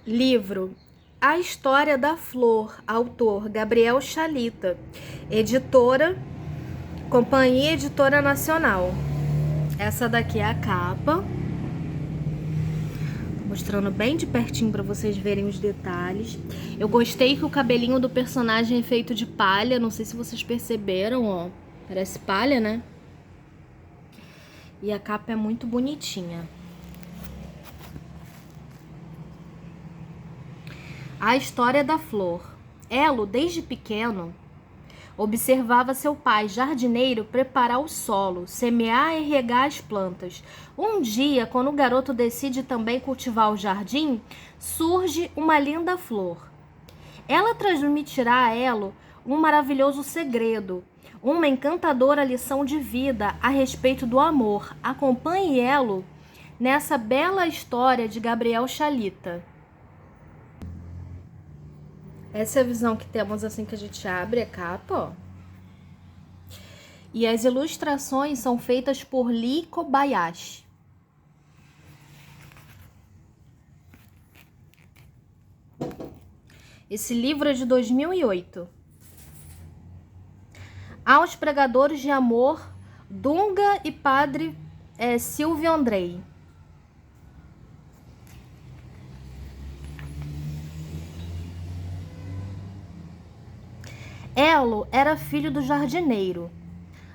Livro A História da Flor, autor Gabriel Chalita, editora Companhia Editora Nacional. Essa daqui é a capa, mostrando bem de pertinho para vocês verem os detalhes. Eu gostei que o cabelinho do personagem é feito de palha, não sei se vocês perceberam, ó, parece palha, né? E a capa é muito bonitinha. A história da flor. Elo, desde pequeno, observava seu pai, jardineiro, preparar o solo, semear e regar as plantas. Um dia, quando o garoto decide também cultivar o jardim, surge uma linda flor. Ela transmitirá a Elo um maravilhoso segredo, uma encantadora lição de vida a respeito do amor. Acompanhe Elo nessa bela história de Gabriel Chalita. Essa é a visão que temos assim que a gente abre a capa, ó. E as ilustrações são feitas por Lee Kobayashi. Esse livro é de 2008. Aos Pregadores de Amor, Dunga e Padre Silvio Andrei. Elo era filho do jardineiro.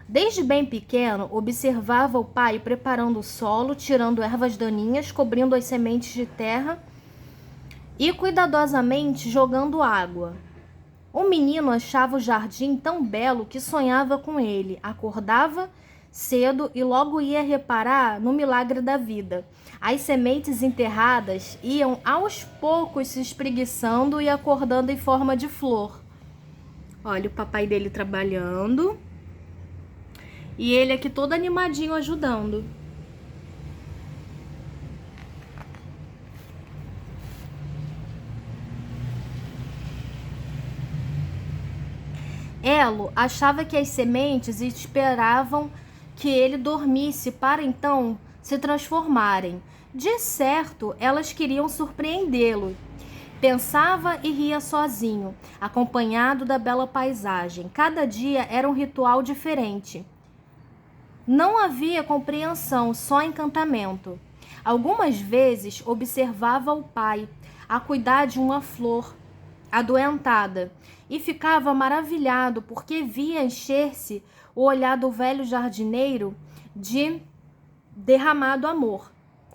Desde bem pequeno, observava o pai preparando o solo, tirando ervas daninhas, cobrindo as sementes de terra e cuidadosamente jogando água. O menino achava o jardim tão belo que sonhava com ele. Acordava cedo e logo ia reparar no milagre da vida. As sementes enterradas iam aos poucos se espreguiçando e acordando em forma de flor. Olha o papai dele trabalhando. E ele aqui todo animadinho ajudando. Elo achava que as sementes esperavam que ele dormisse para então se transformarem. De certo, elas queriam surpreendê-lo. Pensava e ria sozinho, acompanhado da bela paisagem. Cada dia era um ritual diferente. Não havia compreensão, só encantamento. Algumas vezes observava o pai a cuidar de uma flor adoentada e ficava maravilhado porque via encher-se o olhar do velho jardineiro de derramado amor,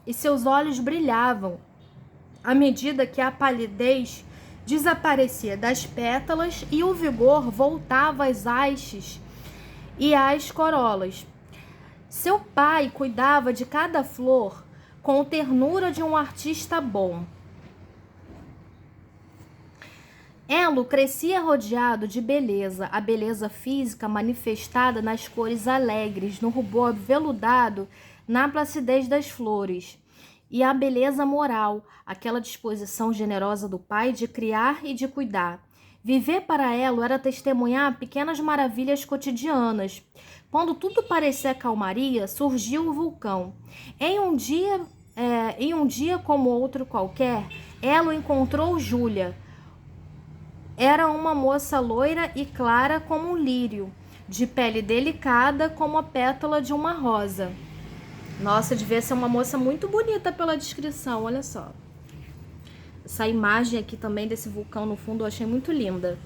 e seus olhos brilhavam à medida que a palidez desaparecia das pétalas e o vigor voltava às hastes e às corolas. Seu pai cuidava de cada flor com a ternura de um artista bom. Elo crescia rodeado de beleza, a beleza física manifestada nas cores alegres, no rubor veludado, na placidez das flores, e a beleza moral, aquela disposição generosa do pai de criar e de cuidar. Viver para Elo era testemunhar pequenas maravilhas cotidianas. Quando tudo parecia calmaria, surgiu o vulcão. Em um dia como outro qualquer, Elo encontrou Júlia. Era uma moça loira e clara como um lírio, de pele delicada como a pétala de uma rosa. Nossa, devia ser uma moça muito bonita pela descrição, olha só. Essa imagem aqui também desse vulcão no fundo eu achei muito linda.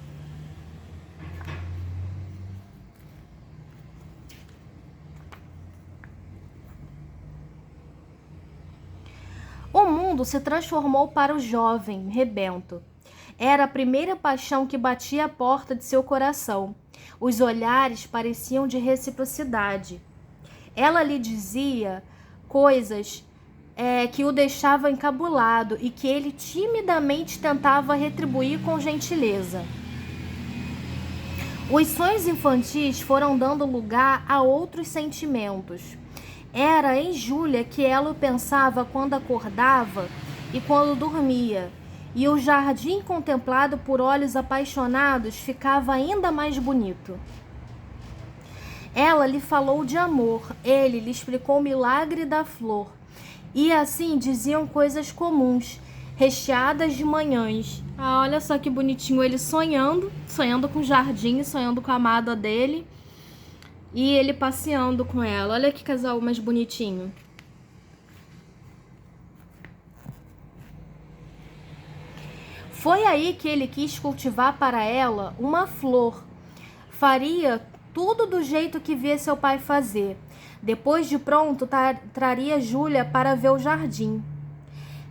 O mundo se transformou para o jovem rebento. Era a primeira paixão que batia a porta de seu coração. Os olhares pareciam de reciprocidade. Ela lhe dizia coisas que o deixavam encabulado e que ele timidamente tentava retribuir com gentileza. Os sonhos infantis foram dando lugar a outros sentimentos. Era em Júlia que ela pensava quando acordava e quando dormia. E o jardim contemplado por olhos apaixonados ficava ainda mais bonito. Ela lhe falou de amor, ele lhe explicou o milagre da flor. E assim diziam coisas comuns. recheadas de manhãs. Ah, olha só que bonitinho ele sonhando com o jardim, sonhando com a amada dele. E ele passeando com ela. Olha que casal mais bonitinho. Foi aí que ele quis cultivar para ela uma flor. Faria tudo do jeito que via seu pai fazer. Depois de pronto, traria Júlia para ver o jardim.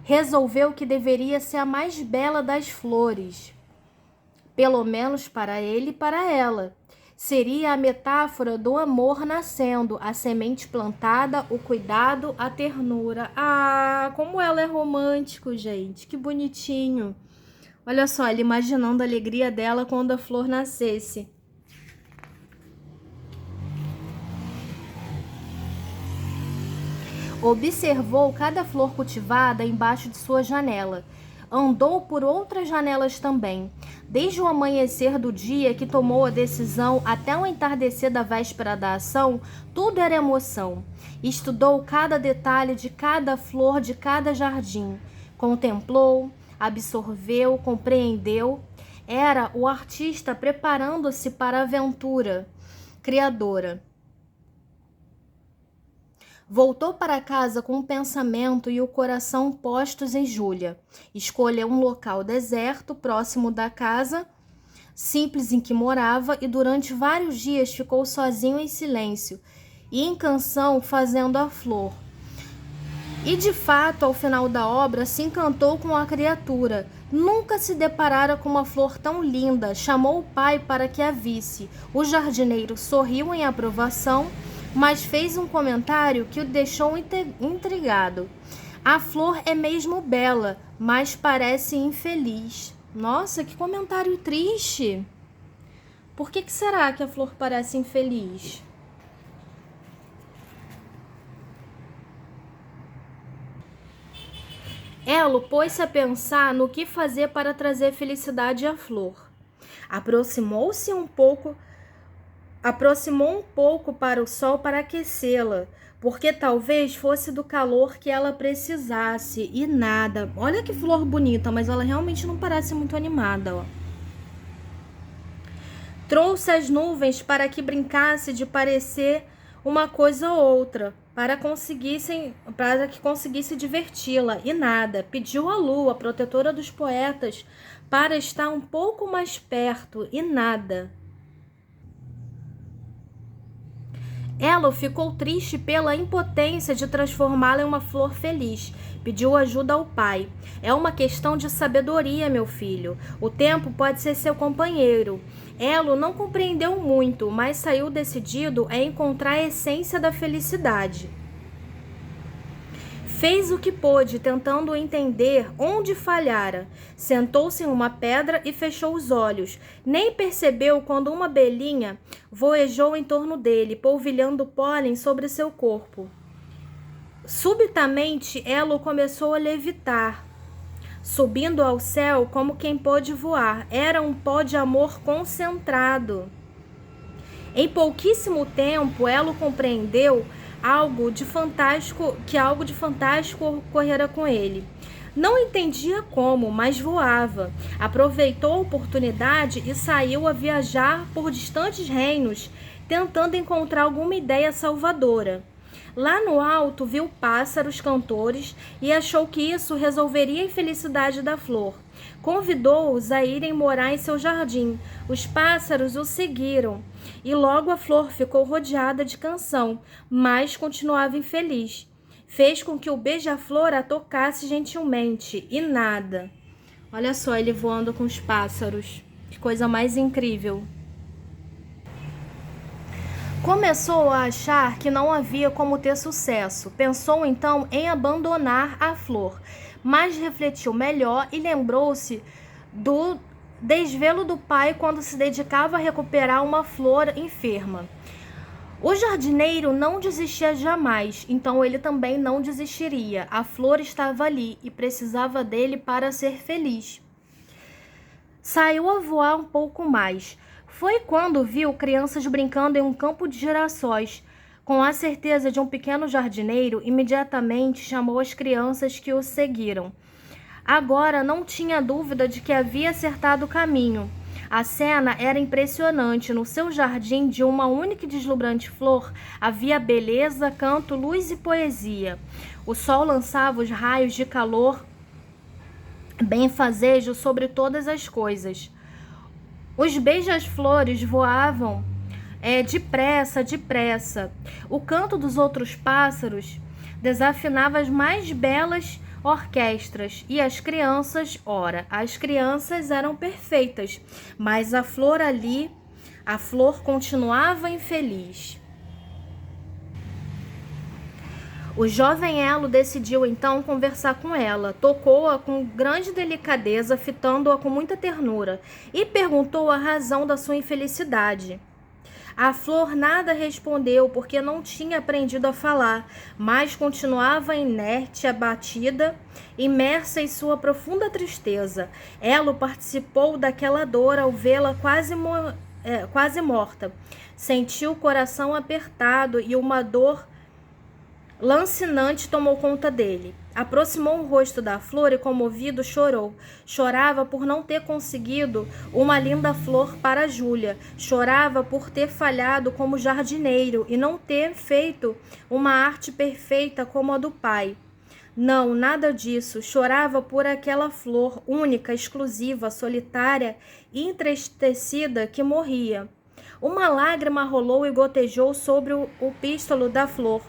Resolveu que deveria ser a mais bela das flores. Pelo menos para ele e para ela. Seria a metáfora do amor nascendo, a semente plantada, o cuidado, a ternura. Ah, como ela é romântico, gente. Que bonitinho. Olha só, ele imaginando a alegria dela quando a flor nascesse. Observou cada flor cultivada embaixo de sua janela. Andou por outras janelas também. Desde o amanhecer do dia que tomou a decisão até o entardecer da véspera da ação, tudo era emoção. Estudou cada detalhe de cada flor de cada jardim. Contemplou, absorveu, compreendeu. Era o artista preparando-se para a aventura criadora. Voltou para casa com o pensamento e o coração postos em Júlia. Escolheu um local deserto, próximo da casa simples em que morava, e durante vários dias ficou sozinho em silêncio e em canção fazendo a flor. E de fato, ao final da obra, se encantou com a criatura. Nunca se deparara com uma flor tão linda. Chamou o pai para que a visse. O jardineiro sorriu em aprovação, mas fez um comentário que o deixou intrigado. A flor é mesmo bela, mas parece infeliz. Nossa, que comentário triste. Por que será que a flor parece infeliz? Elo pôs-se a pensar no que fazer para trazer felicidade à flor. Aproximou um pouco para o sol para aquecê-la, porque talvez fosse do calor que ela precisasse, e nada. Olha que flor bonita, mas ela realmente não parece muito animada, ó. Trouxe as nuvens para que brincasse de parecer uma coisa ou outra, para que conseguisse diverti-la, e nada. Pediu a lua, protetora dos poetas, para estar um pouco mais perto, e nada. Ela ficou triste pela impotência de transformá-la em uma flor feliz. Pediu ajuda ao pai. É uma questão de sabedoria, meu filho. O tempo pode ser seu companheiro. Elo não compreendeu muito, mas saiu decidido a encontrar a essência da felicidade. Fez o que pôde, tentando entender onde falhara. Sentou-se em uma pedra e fechou os olhos. Nem percebeu quando uma abelhinha voejou em torno dele, polvilhando pólen sobre seu corpo. Subitamente, Elo começou a levitar, subindo ao céu como quem pôde voar. Era um pó de amor concentrado. Em pouquíssimo tempo, Elo compreendeu algo de fantástico ocorrera com ele. Não entendia como, mas voava. Aproveitou a oportunidade e saiu a viajar por distantes reinos, tentando encontrar alguma ideia salvadora. Lá no alto viu pássaros cantores e achou que isso resolveria a infelicidade da flor. Convidou-os a irem morar em seu jardim. Os pássaros o seguiram e logo a flor ficou rodeada de canção, mas continuava infeliz. Fez com que o beija-flor a tocasse gentilmente e nada. Olha só ele voando com os pássaros. Que coisa mais incrível. Começou a achar que não havia como ter sucesso. Pensou então em abandonar a flor, mas refletiu melhor e lembrou-se do desvelo do pai quando se dedicava a recuperar uma flor enferma. O jardineiro não desistia jamais, então ele também não desistiria. A flor estava ali e precisava dele para ser feliz. Saiu a voar um pouco mais. Foi quando viu crianças brincando em um campo de girassóis. Com a certeza de um pequeno jardineiro, imediatamente chamou as crianças que o seguiram. Agora não tinha dúvida de que havia acertado o caminho. A cena era impressionante. No seu jardim, de uma única e deslumbrante flor, havia beleza, canto, luz e poesia. O sol lançava os raios de calor benfazejo sobre todas as coisas. Os beija-flores voavam depressa, depressa. O canto dos outros pássaros desafinava as mais belas orquestras. E as crianças, ora, as crianças eram perfeitas, mas a flor continuava infeliz. O jovem Elo decidiu então conversar com ela. Tocou-a com grande delicadeza, fitando-a com muita ternura, e perguntou a razão da sua infelicidade. A flor nada respondeu, porque não tinha aprendido a falar, mas continuava inerte, abatida, imersa em sua profunda tristeza. Elo participou daquela dor ao vê-la quase morta. Sentiu o coração apertado e uma dor lancinante tomou conta dele. Aproximou o rosto da flor e, comovido, chorou. Chorava por não ter conseguido uma linda flor para Júlia. Chorava por ter falhado como jardineiro e não ter feito uma arte perfeita como a do pai. Não, nada disso. Chorava por aquela flor única, exclusiva, solitária e entristecida que morria. Uma lágrima rolou e gotejou sobre o pístolo da flor.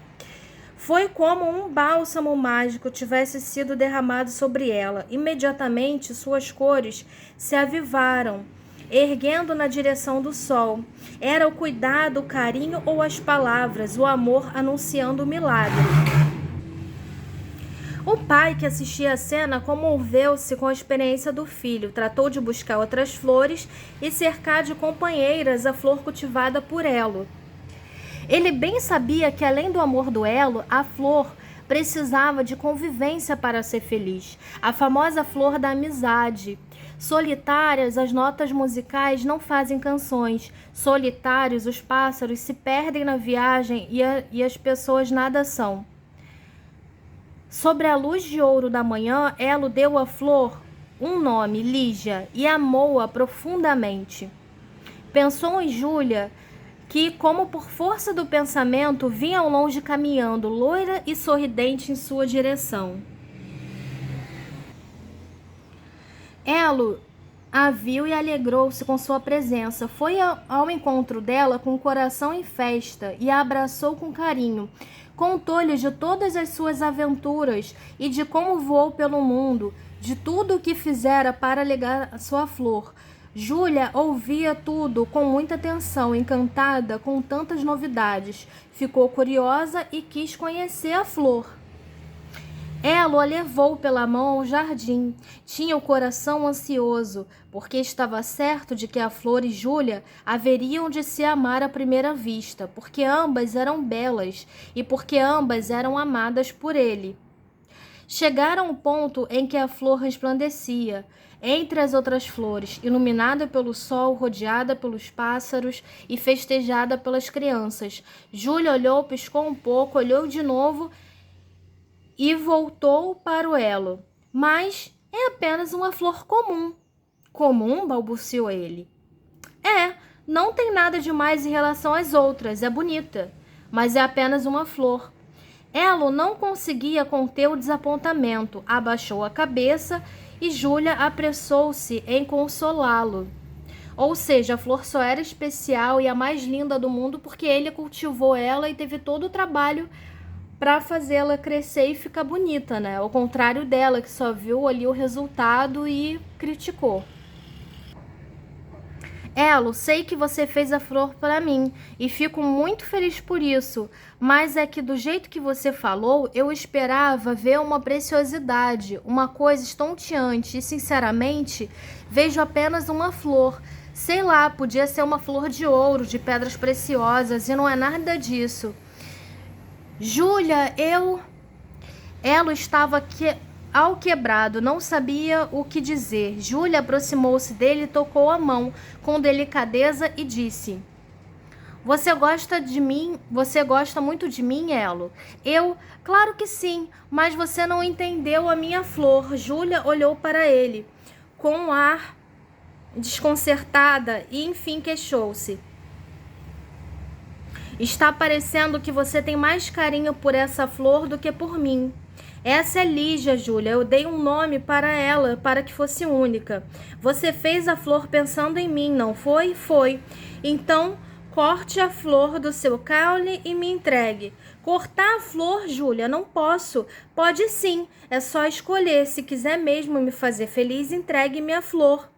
Foi como um bálsamo mágico tivesse sido derramado sobre ela. Imediatamente suas cores se avivaram, erguendo na direção do sol. Era o cuidado, o carinho ou as palavras, o amor anunciando o milagre. O pai, que assistia a cena, comoveu-se com a experiência do filho. Tratou de buscar outras flores e cercar de companheiras a flor cultivada por Elo. Ele bem sabia que, além do amor do Elo, a flor precisava de convivência para ser feliz. A famosa flor da amizade. Solitárias, as notas musicais não fazem canções. Solitários, os pássaros se perdem na viagem e as pessoas nada são. Sobre a luz de ouro da manhã, Elo deu à flor um nome, Lígia, e amou-a profundamente. Pensou em Júlia, que, como por força do pensamento, vinha ao longe caminhando, loira e sorridente em sua direção. Elo a viu e alegrou-se com sua presença. Foi ao encontro dela com o coração em festa e a abraçou com carinho. Contou-lhe de todas as suas aventuras e de como voou pelo mundo, de tudo o que fizera para alegar a sua flor. Júlia ouvia tudo com muita atenção, encantada com tantas novidades. Ficou curiosa e quis conhecer a flor. Elo a levou pela mão ao jardim. Tinha o coração ansioso, porque estava certo de que a flor e Júlia haveriam de se amar à primeira vista, porque ambas eram belas e porque ambas eram amadas por ele. Chegaram ao ponto em que a flor resplandecia entre as outras flores, iluminada pelo sol, rodeada pelos pássaros e festejada pelas crianças. Júlia olhou, piscou um pouco, olhou de novo e voltou para o Elo. Mas é apenas uma flor comum. Comum? Balbuciou ele. Não tem nada demais em relação às outras, é bonita, mas é apenas uma flor. Elo não conseguia conter o desapontamento, abaixou a cabeça e Júlia apressou-se em consolá-lo. Ou seja, a flor só era especial e a mais linda do mundo porque ele cultivou ela e teve todo o trabalho para fazê-la crescer e ficar bonita, né? Ao contrário dela, que só viu ali o resultado e criticou. Elo, sei que você fez a flor para mim e fico muito feliz por isso, mas é que do jeito que você falou, eu esperava ver uma preciosidade, uma coisa estonteante e, sinceramente, vejo apenas uma flor. Sei lá, podia ser uma flor de ouro, de pedras preciosas, e não é nada disso. Júlia, Elo estava alquebrado, não sabia o que dizer. Júlia aproximou-se dele e tocou a mão com delicadeza e disse: Você gosta de mim? Você gosta muito de mim, Elo? Eu? Claro que sim, mas você não entendeu a minha flor. Júlia olhou para ele com um ar desconcertada e enfim queixou-se. Está parecendo que você tem mais carinho por essa flor do que por mim. Essa é Lígia, Júlia. Eu dei um nome para ela para que fosse única. Você fez a flor pensando em mim, não foi? Foi. Então, corte a flor do seu caule e me entregue. Cortar a flor, Júlia? Não posso. Pode sim. É só escolher. Se quiser mesmo me fazer feliz, entregue-me a flor.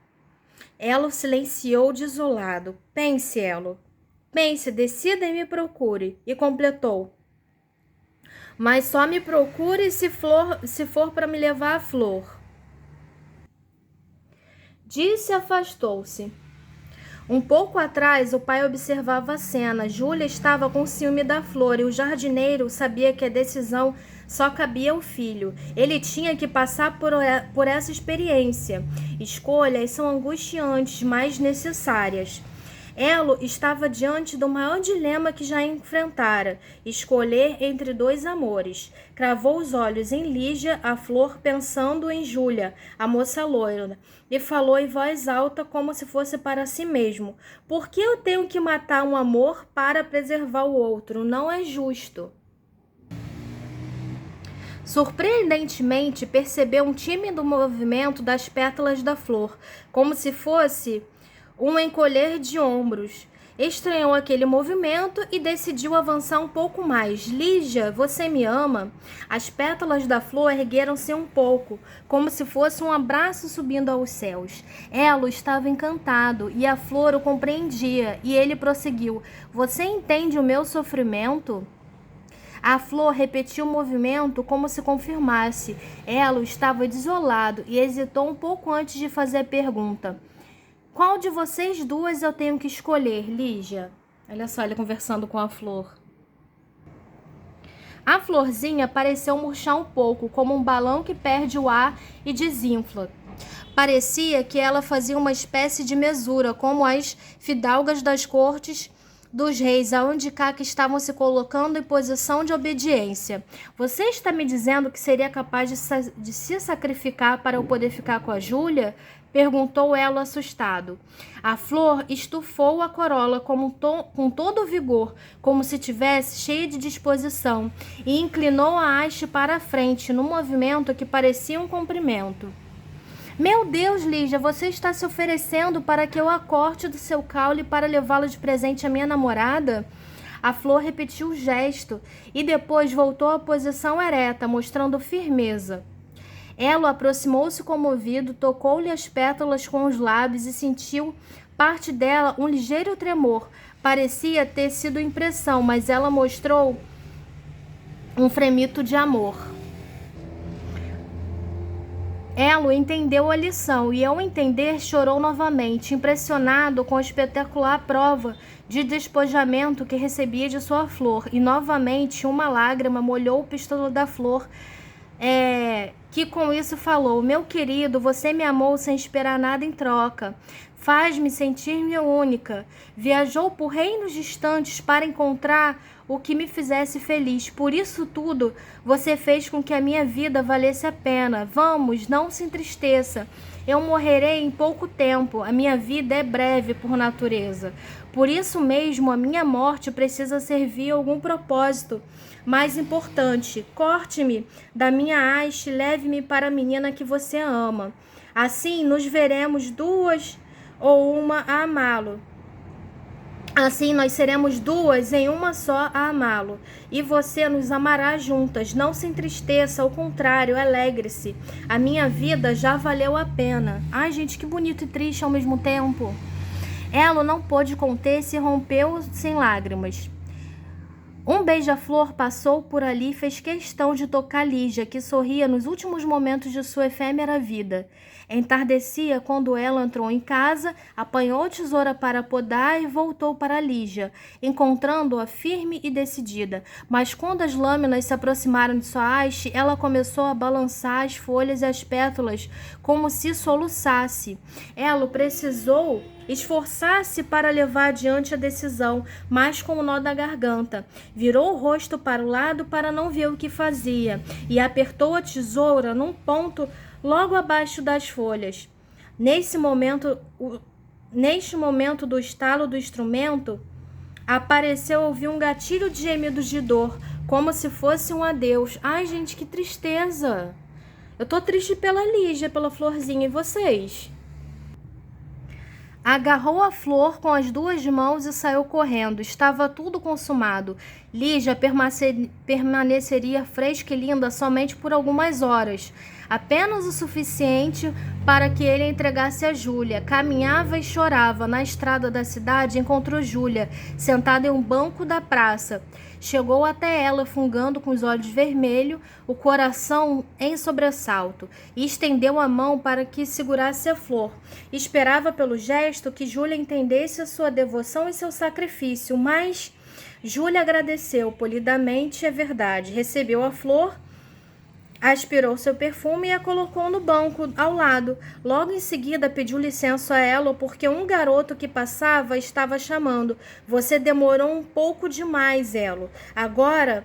Elo silenciou desolado. Pense, Elo. Pense, decida e me procure. E completou. Mas só me procure se for para me levar a flor. Disse e afastou-se. Um pouco atrás, o pai observava a cena. Júlia estava com ciúme da flor e o jardineiro sabia que a decisão só cabia ao filho. Ele tinha que passar por essa experiência. Escolhas são angustiantes, mas necessárias. Elo estava diante do maior dilema que já enfrentara: escolher entre dois amores. Cravou os olhos em Lígia, a flor, pensando em Júlia, a moça loira, e falou em voz alta como se fosse para si mesmo: por que eu tenho que matar um amor para preservar o outro? Não é justo. Surpreendentemente, percebeu um tímido movimento das pétalas da flor, como se fosse um encolher de ombros. Estranhou aquele movimento e decidiu avançar um pouco mais. Lígia, você me ama? As pétalas da flor ergueram-se um pouco, como se fosse um abraço subindo aos céus. Elo estava encantado e a flor o compreendia, e ele prosseguiu: você entende o meu sofrimento? A flor repetiu o movimento como se confirmasse. Elo estava desolado e hesitou um pouco antes de fazer a pergunta: qual de vocês duas eu tenho que escolher, Lígia? Olha só, ele conversando com a flor. A florzinha pareceu murchar um pouco, como um balão que perde o ar e desinfla. Parecia que ela fazia uma espécie de mesura, como as fidalgas das cortes dos reis, aonde cá que estavam se colocando em posição de obediência. Você está me dizendo que seria capaz de se sacrificar para eu poder ficar com a Júlia? Perguntou Elo assustado. A flor estufou a corola com todo o vigor, como se tivesse cheia de disposição, e inclinou a haste para a frente, num movimento que parecia um comprimento. Meu Deus, Lígia, você está se oferecendo para que eu a corte do seu caule para levá-lo de presente à minha namorada? A flor repetiu o gesto e depois voltou à posição ereta, mostrando firmeza. Elo aproximou-se comovido, tocou-lhe as pétalas com os lábios e sentiu parte dela um ligeiro tremor. Parecia ter sido impressão, mas ela mostrou um fremito de amor. Elo entendeu a lição e, ao entender, chorou novamente, impressionado com a espetacular prova de despojamento que recebia de sua flor. E novamente uma lágrima molhou o pistolo da flor, que com isso falou: meu querido, você me amou sem esperar nada em troca. Faz-me sentir-me única. Viajou por reinos distantes para encontrar o que me fizesse feliz. Por isso tudo, você fez com que a minha vida valesse a pena. Vamos, não se entristeça. Eu morrerei em pouco tempo. A minha vida é breve por natureza. Por isso mesmo, a minha morte precisa servir a algum propósito mais importante. Corte-me da minha haste e leve-me para a menina que você ama. Assim, nos veremos duas ou uma a amá-lo. Assim, nós seremos duas em uma só a amá-lo. E você nos amará juntas. Não se entristeça, ao contrário, alegre-se. A minha vida já valeu a pena. Ai, gente, que bonito e triste ao mesmo tempo. Elo não pôde conter-se e rompeu-se em lágrimas. Um beija-flor passou por ali e fez questão de tocar Lígia, que sorria nos últimos momentos de sua efêmera vida. Entardecia quando ela entrou em casa, apanhou a tesoura para podar e voltou para Lígia, encontrando-a firme e decidida. Mas quando as lâminas se aproximaram de sua haste, ela começou a balançar as folhas e as pétalas como se soluçasse. Elo precisou esforçasse para levar adiante a decisão, mas com o nó da garganta. Virou o rosto para o lado para não ver o que fazia e apertou a tesoura num ponto logo abaixo das folhas. Neste momento do estalo do instrumento, apareceu ouvir um gatilho de gemidos de dor, como se fosse um adeus. Ai, gente, que tristeza! Eu tô triste pela Lígia, pela Florzinha, e vocês? Agarrou a flor com as duas mãos e saiu correndo. Estava tudo consumado. Lígia permaneceria fresca e linda somente por algumas horas, apenas o suficiente para que ele entregasse a Júlia. Caminhava e chorava. Na estrada da cidade, encontrou Júlia, sentada em um banco da praça. Chegou até ela, fungando com os olhos vermelhos, o coração em sobressalto, e estendeu a mão para que segurasse a flor. Esperava pelo gesto que Júlia entendesse a sua devoção e seu sacrifício, mas Júlia agradeceu polidamente, é verdade. Recebeu a flor, aspirou seu perfume e a colocou no banco ao lado. Logo em seguida pediu licença a ela porque um garoto que passava estava chamando. Você demorou um pouco demais, Elo. Agora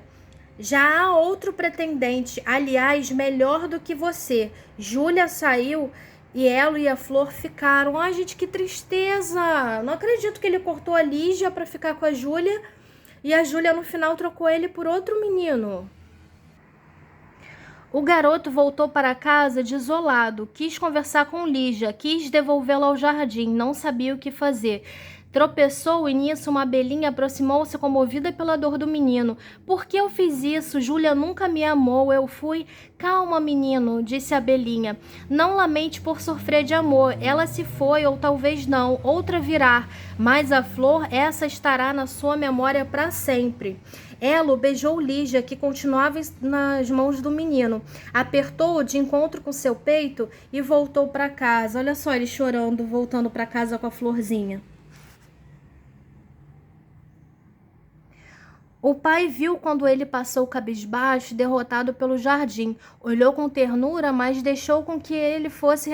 já há outro pretendente, aliás, melhor do que você. Júlia saiu e Elo e a Flor ficaram. Ai, gente, que tristeza! Não acredito que ele cortou a Lígia para ficar com a Júlia e a Júlia no final trocou ele por outro menino. O garoto voltou para casa desolado, quis conversar com Lígia, quis devolvê-la ao jardim, não sabia o que fazer. Tropeçou e nisso uma abelhinha aproximou-se comovida pela dor do menino. Por que eu fiz isso? Júlia nunca me amou, eu fui... Calma, menino, disse a abelhinha. Não lamente por sofrer de amor, ela se foi ou talvez não, outra virá. Mas a flor, essa estará na sua memória para sempre. Elo beijou Lígia, que continuava nas mãos do menino. Apertou-o de encontro com seu peito e voltou para casa. Olha só ele chorando, voltando para casa com a florzinha. O pai viu quando ele passou cabisbaixo, derrotado pelo jardim. Olhou com ternura, mas deixou com que ele fosse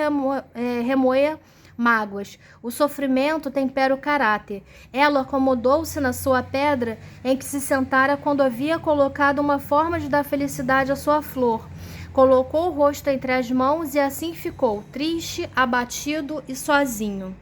remoer mágoas. O sofrimento tempera o caráter. Ela acomodou-se na sua pedra em que se sentara quando havia colocado uma forma de dar felicidade à sua flor. Colocou o rosto entre as mãos e assim ficou, triste, abatido e sozinho.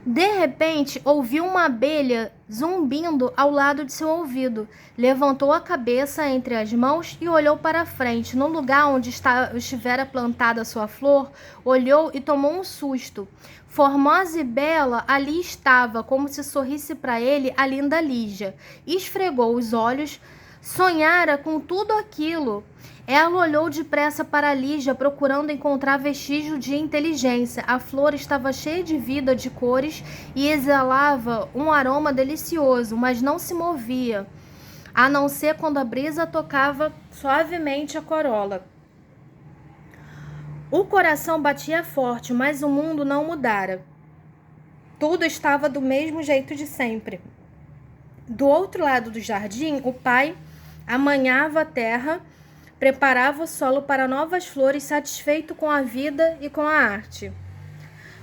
De repente, ouviu uma abelha zumbindo ao lado de seu ouvido. Levantou a cabeça entre as mãos e olhou para frente. No lugar onde estivera plantada sua flor, olhou e tomou um susto. Formosa e bela, ali estava, como se sorrisse para ele a linda Lígia. Esfregou os olhos, sonhara com tudo aquilo. Ela olhou depressa para Lígia, procurando encontrar vestígio de inteligência. A flor estava cheia de vida, de cores, e exalava um aroma delicioso, mas não se movia, a não ser quando a brisa tocava suavemente a corola. O coração batia forte, mas o mundo não mudara. Tudo estava do mesmo jeito de sempre. Do outro lado do jardim, o pai amanhava a terra, preparava o solo para novas flores, satisfeito com a vida e com a arte.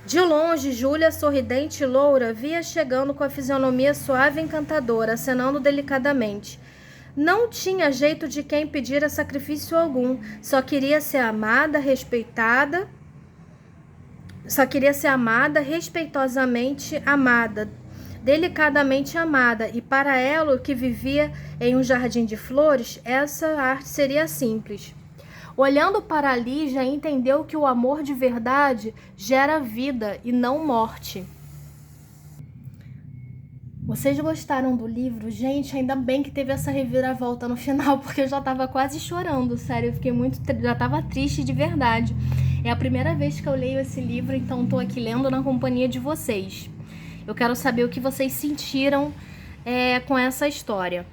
De longe, Júlia, sorridente e loura, via chegando com a fisionomia suave e encantadora, acenando delicadamente. Não tinha jeito de quem pedira sacrifício algum, só queria ser amada, respeitosamente amada, delicadamente amada, e para ela, que vivia em um jardim de flores, essa arte seria simples. Olhando para Lígia, entendeu que o amor de verdade gera vida e não morte. Vocês gostaram do livro? Gente, ainda bem que teve essa reviravolta no final, porque eu já tava quase chorando, sério, eu fiquei já tava triste de verdade. É a primeira vez que eu leio esse livro, então tô aqui lendo na companhia de vocês. Eu quero saber o que vocês sentiram com essa história.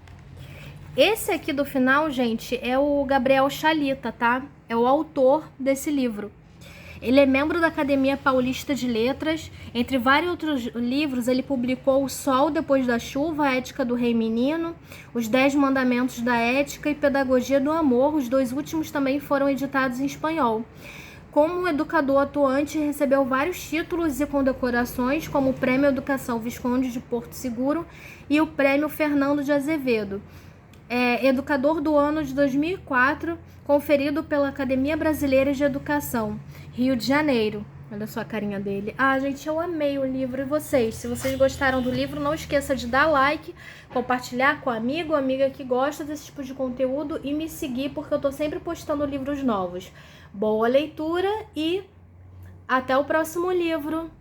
Esse aqui do final, gente, é o Gabriel Chalita, tá? É o autor desse livro. Ele é membro da Academia Paulista de Letras. Entre vários outros livros, ele publicou O Sol Depois da Chuva, A Ética do Rei Menino, Os 10 Mandamentos da Ética e Pedagogia do Amor. Os dois últimos também foram editados em espanhol. como um educador atuante, recebeu vários títulos e condecorações, como o Prêmio Educação Visconde de Porto Seguro e o Prêmio Fernando de Azevedo. Educador do ano de 2004, conferido pela Academia Brasileira de Educação, Rio de Janeiro. Olha só a carinha dele. Gente, eu amei o livro. E vocês? Se vocês gostaram do livro, não esqueça de dar like, compartilhar com amigo ou amiga que gosta desse tipo de conteúdo e me seguir, porque eu tô sempre postando livros novos. Boa leitura e até o próximo livro!